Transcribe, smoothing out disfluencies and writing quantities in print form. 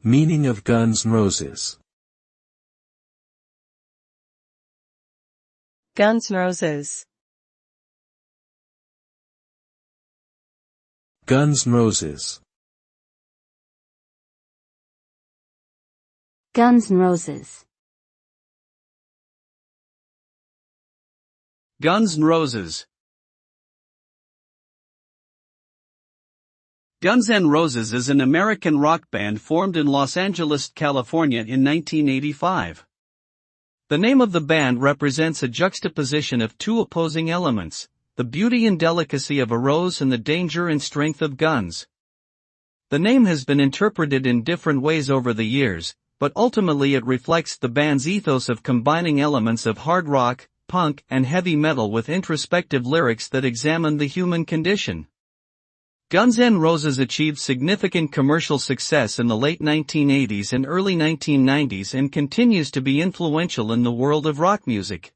Meaning of Guns N' Roses. Guns N' Roses. Guns N' Roses. Guns N' Roses. Guns N' Roses. Guns N' Roses is an American rock band formed in Los Angeles, California in 1985. The name of the band represents a juxtaposition of two opposing elements, the beauty and delicacy of a rose and the danger and strength of guns. The name has been interpreted in different ways over the years, but ultimately it reflects the band's ethos of combining elements of hard rock, punk, and heavy metal with introspective lyrics that examine the human condition. Guns N' Roses achieved significant commercial success in the late 1980s and early 1990s and continues to be influential in the world of rock music.